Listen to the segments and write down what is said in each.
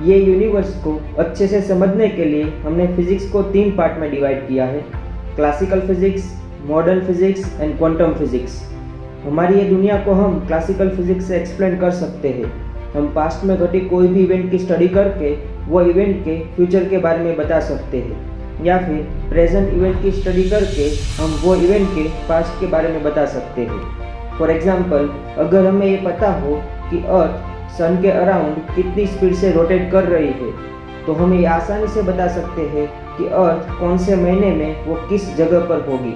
ये यूनिवर्स को अच्छे से समझने के लिए हमने फिजिक्स को 3 पार्ट में डिवाइड किया है, classical physics, modern physics and quantum physics. हमारी ये दुनिया को हम क्लासिकल फिजिक्स से एक्सप्लेन कर सकते हैं। हम पास्ट में घटी कोई भी इवेंट की स्टडी करके वो इवेंट के फ्यूचर के बारे में बता सकते हैं, या फिर प्रेजेंट इवेंट की स्टडी करके हम वो इवेंट के पास्ट के बारे में बता सकते हैं। फॉर एग्जाम्पल, अगर हमें ये पता हो कि अर्थ सन के अराउंड कितनी स्पीड से रोटेट कर रही है, तो हम ये आसानी से बता सकते हैं कि अर्थ कौन से महीने में वो किस जगह पर होगी,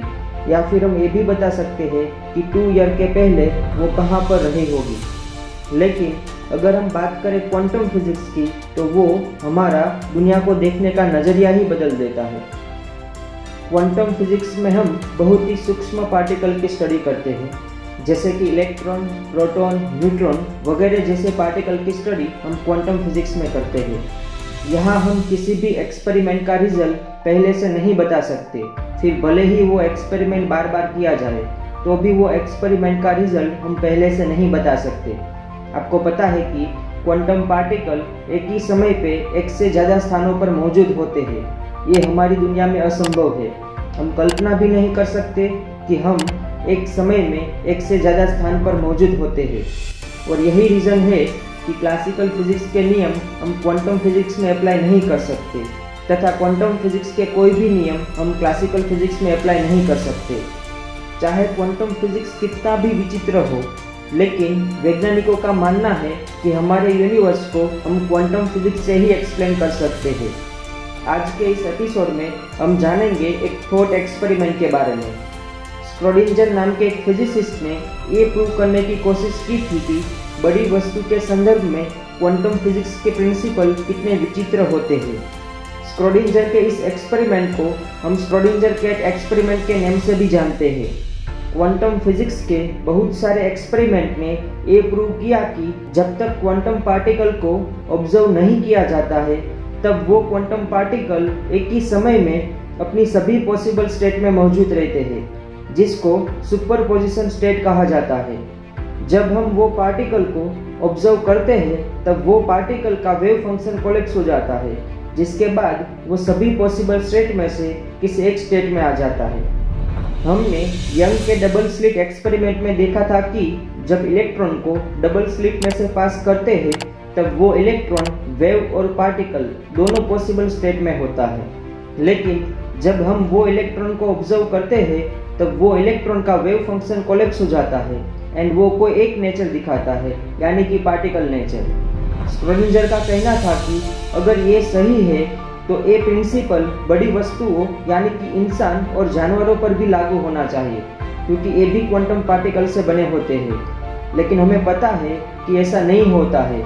या फिर हम ये भी बता सकते हैं कि 2 ईयर के पहले वो कहाँ पर रही होगी। लेकिन अगर हम बात करें क्वांटम फिजिक्स की, तो वो हमारा दुनिया को देखने का नज़रिया ही बदल देता है। क्वांटम फिजिक्स में हम बहुत ही सूक्ष्म पार्टिकल की स्टडी करते हैं, जैसे कि इलेक्ट्रॉन, प्रोटॉन, न्यूट्रॉन वगैरह जैसे पार्टिकल की स्टडी हम क्वांटम फिजिक्स में करते हैं। यहाँ हम किसी भी एक्सपेरिमेंट का रिजल्ट पहले से नहीं बता सकते, फिर भले ही वो एक्सपेरिमेंट बार बार किया जाए तो भी वो एक्सपेरिमेंट का रिजल्ट हम पहले से नहीं बता सकते। आपको पता है कि क्वांटम पार्टिकल एक ही समय पे एक से ज़्यादा स्थानों पर मौजूद होते हैं। ये हमारी दुनिया में असंभव है। हम कल्पना भी नहीं कर सकते कि हम एक समय में एक से ज़्यादा स्थान पर मौजूद होते हैं। और यही रीज़न है कि क्लासिकल फिजिक्स के नियम हम क्वांटम फिजिक्स में अप्लाई नहीं कर सकते, तथा क्वांटम फिजिक्स के कोई भी नियम हम क्लासिकल फिजिक्स में अप्लाई नहीं कर सकते। चाहे क्वांटम फिजिक्स कितना भी विचित्र हो, लेकिन वैज्ञानिकों का मानना है कि हमारे यूनिवर्स को हम क्वांटम फिजिक्स से ही एक्सप्लेन कर सकते हैं। आज के इस एपिसोड में हम जानेंगे एक थॉट एक्सपेरिमेंट के बारे में। स्क्रोडिंजर नाम के एक फिजिसिस्ट ने ये प्रूव करने की कोशिश की थी कि बड़ी वस्तु के संदर्भ में क्वांटम फिजिक्स के प्रिंसिपल कितने विचित्र होते हैं। स्क्रोडिंजर के इस एक्सपेरिमेंट को हम स्क्रोडिंजर कैट एक्सपेरिमेंट के नाम से भी जानते हैं। क्वांटम फिजिक्स के बहुत सारे एक्सपेरिमेंट ने ये प्रूव किया कि जब तक क्वांटम पार्टिकल को ऑब्जर्व नहीं किया जाता है, तब वो क्वांटम पार्टिकल एक ही समय में अपनी सभी पॉसिबल स्टेट में मौजूद रहते हैं, जिसको सुपरपोजिशन स्टेट कहा जाता है। जब हम वो पार्टिकल को ऑब्जर्व करते हैं, तब वो पार्टिकल का वेव फंक्शन कोलैप्स हो जाता है, जिसके बाद वो सभी पॉसिबल स्टेट में से किसी एक स्टेट में आ जाता है। हमने यंग के डबल स्लिट एक्सपेरिमेंट में देखा था कि जब इलेक्ट्रॉन को डबल स्लिट में से पास करते हैं, तब वो इलेक्ट्रॉन वेव और पार्टिकल दोनों पॉसिबल स्टेट में होता है। लेकिन जब हम वो इलेक्ट्रॉन को ऑब्जर्व करते हैं, तब वो इलेक्ट्रॉन का वेव फंक्शन कोलैप्स हो जाता है एंड वो कोई एक नेचर दिखाता है, यानी कि पार्टिकल नेचर। स्क्रोडिंजर का कहना था कि अगर ये सही है तो ये प्रिंसिपल बड़ी वस्तुओं यानी कि इंसान और जानवरों पर भी लागू होना चाहिए, क्योंकि ये भी क्वांटम पार्टिकल से बने होते हैं। लेकिन हमें पता है कि ऐसा नहीं होता है।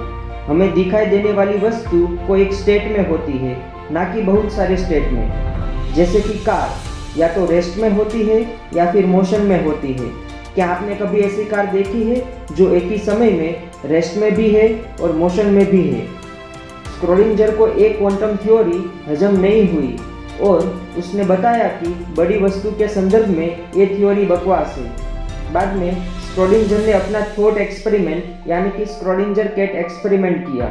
हमें दिखाई देने वाली वस्तु कोई एक स्टेट में होती है, ना कि बहुत सारे स्टेट में। जैसे कि कार या तो रेस्ट में होती है या फिर मोशन में होती है। क्या आपने कभी ऐसी कार देखी है जो एक ही समय में रेस्ट में भी है और मोशन में भी है? स्क्रोडिंजर को एक क्वांटम थ्योरी हजम नहीं हुई और उसने बताया कि बड़ी वस्तु के संदर्भ में ये थ्योरी बकवास है। बाद में स्क्रोडिंजर ने अपना थॉट एक्सपेरिमेंट यानी कि स्क्रोडिंजर कैट एक्सपेरिमेंट किया।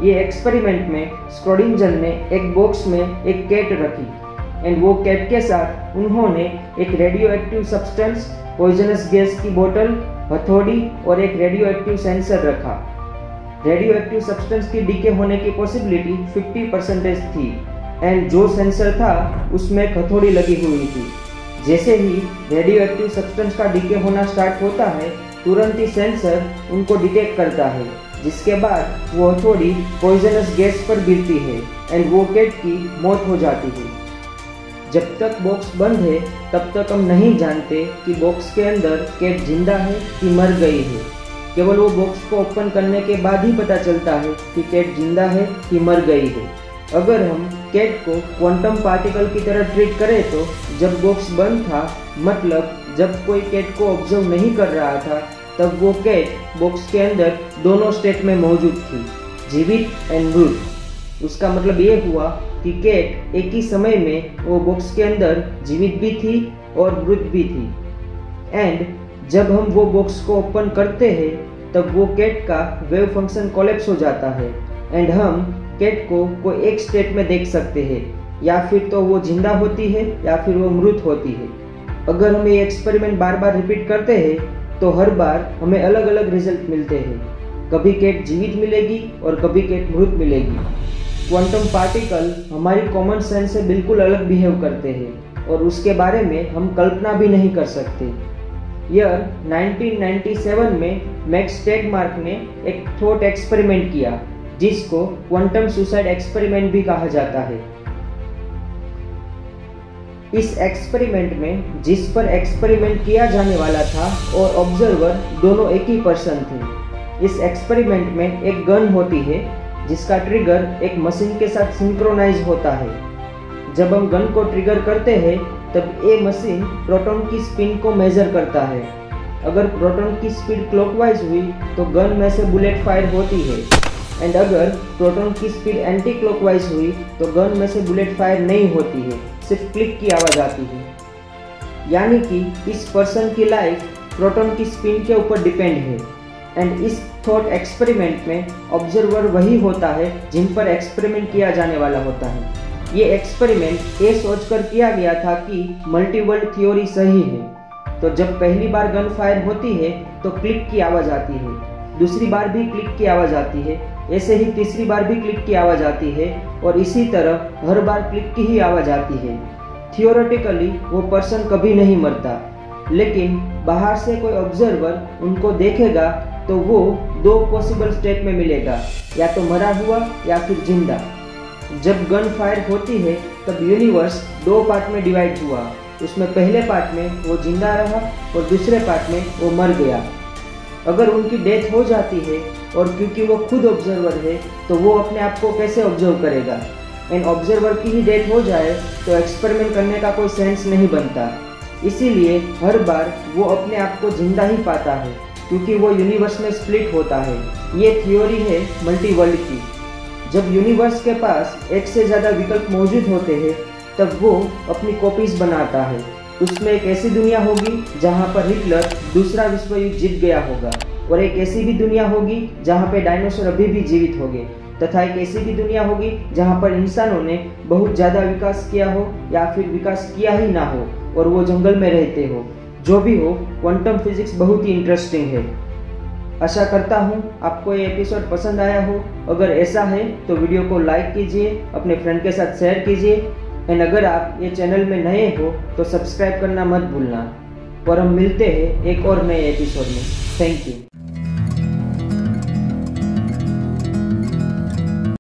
ये एक्सपेरिमेंट में स्क्रोडिंजर ने एक बॉक्स में एक कैट रखी एंड वो कैट के साथ उन्होंने एक radio active substance, poisonous gas की बोतल, हथौड़ी और एक रेडियो एक्टिव सेंसर रखा। रेडियो एक्टिव सब्सटेंस की डीके होने की पॉसिबिलिटी 50% थी एंड जो सेंसर था उसमें एक हथौड़ी लगी हुई थी। जैसे ही रेडियो एक्टिव सब्सटेंस का डीके होना स्टार्ट होता है, तुरंत ही सेंसर उनको डिटेक्ट करता है, जिसके बाद वो हथौड़ी पॉइजनस गैस पर गिरती है एंड वो कैट की मौत हो जाती है। जब तक बॉक्स बंद है, तब तक हम नहीं जानते कि बॉक्स के अंदर कैट जिंदा है कि मर गई है। केवल वो बॉक्स को ओपन करने के बाद ही पता चलता है कि कैट जिंदा है कि मर गई है। अगर हम कैट को क्वांटम पार्टिकल की तरह ट्रीट करें, तो जब बॉक्स बंद था, मतलब जब कोई कैट को ऑब्जर्व नहीं कर रहा था, तब वो कैट बॉक्स के अंदर दोनों स्टेट में मौजूद थी, जीवित एंड मृत। उसका मतलब ये हुआ कि कैट एक ही समय में वो बॉक्स के अंदर जीवित भी थी और मृत भी थी। एंड जब हम वो बॉक्स को ओपन करते हैं, तब वो कैट का वेव फंक्शन कोलैप्स हो जाता है एंड हम कैट को कोई एक स्टेट में देख सकते हैं, या फिर तो वो जिंदा होती है या फिर वो मृत होती है। अगर हम ये एक्सपेरिमेंट बार बार रिपीट करते हैं तो हर बार हमें अलग अलग रिजल्ट मिलते हैं। कभी कैट जीवित मिलेगी और कभी कैट मृत मिलेगी। क्वांटम पार्टिकल हमारी कॉमन सेंस से बिल्कुल अलग बिहेव करते हैं और उसके बारे में हम कल्पना भी नहीं कर सकते। यह 1997 में मैक्स टेगमार्क ने एक थॉट एक्सपेरिमेंट किया जिसको क्वांटम सुसाइड एक्सपेरिमेंट भी कहा जाता है। इस एक्सपेरिमेंट में जिस पर एक्सपेरिमेंट किया जाने वाला था और ऑब्जर्वर दोनों एक ही पर्सन थे। इस एक्सपेरिमेंट में एक गन होती है जिसका ट्रिगर एक मशीन के साथ सिंक्रोनाइज होता है। जब हम गन को ट्रिगर करते हैं तब ये मशीन प्रोटॉन की स्पिन को मेजर करता है। अगर प्रोटॉन की स्पीड क्लॉकवाइज हुई तो गन में से बुलेट फायर होती है, एंड अगर प्रोटॉन की स्पीड एंटी क्लॉकवाइज हुई तो गन में से बुलेट फायर नहीं होती है, सिर्फ क्लिक की आवाज़ आती है। यानी कि इस पर्सन की लाइफ प्रोटॉन की स्पिन के ऊपर डिपेंड है। एंड इस थॉट एक्सपेरिमेंट में ऑब्जर्वर वही होता है जिन पर एक्सपेरिमेंट किया जाने वाला होता है। ये एक्सपेरिमेंट ये सोचकर किया गया था कि मल्टीवर्ल्ड थ्योरी सही है। तो जब पहली बार गन फायर होती है तो क्लिक की आवाज़ आती है, दूसरी बार भी क्लिक की आवाज़ आती है, ऐसे ही तीसरी बार भी क्लिक की आवाज़ आती है और इसी तरह हर बार क्लिक की ही आवाज़ आती है। थियोरेटिकली वो पर्सन कभी नहीं मरता, लेकिन बाहर से कोई ऑब्जर्वर उनको देखेगा तो वो दो पॉसिबल स्टेट में मिलेगा, या तो मरा हुआ या फिर जिंदा। जब गन फायर होती है तब यूनिवर्स दो पार्ट में डिवाइड हुआ। उसमें पहले पार्ट में वो जिंदा रहा और दूसरे पार्ट में वो मर गया। अगर उनकी डेथ हो जाती है और क्योंकि वो खुद ऑब्जर्वर है तो वो अपने आप को कैसे ऑब्जर्व करेगा। एंड ऑब्जर्वर की ही डेथ हो जाए तो एक्सपेरिमेंट करने का कोई सेंस नहीं बनता। इसीलिए हर बार वो अपने आप को जिंदा ही पाता है क्योंकि वो यूनिवर्स में स्प्लिट होता है। ये थ्योरी है मल्टीवर्ल्ड की। जब यूनिवर्स के पास एक से ज़्यादा विकल्प मौजूद होते हैं तब वो अपनी कॉपीज बनाता है। उसमें एक ऐसी दुनिया होगी जहाँ पर हिटलर दूसरा विश्व युद्ध जीत गया होगा, और एक ऐसी भी दुनिया होगी जहाँ पे डायनासोर अभी भी जीवित होंगे, तथा एक ऐसी भी दुनिया होगी जहाँ पर इंसानों ने बहुत ज़्यादा विकास किया हो या फिर विकास किया ही ना हो और वो जंगल में रहते हो। जो भी हो, क्वांटम फिजिक्स बहुत ही इंटरेस्टिंग है। आशा करता हूँ आपको ये एपिसोड पसंद आया हो। अगर ऐसा है तो वीडियो को लाइक कीजिए, अपने फ्रेंड के साथ शेयर कीजिए, एंड अगर आप ये चैनल में नए हो तो सब्सक्राइब करना मत भूलना। और हम मिलते हैं एक और नए एपिसोड में। Thank you.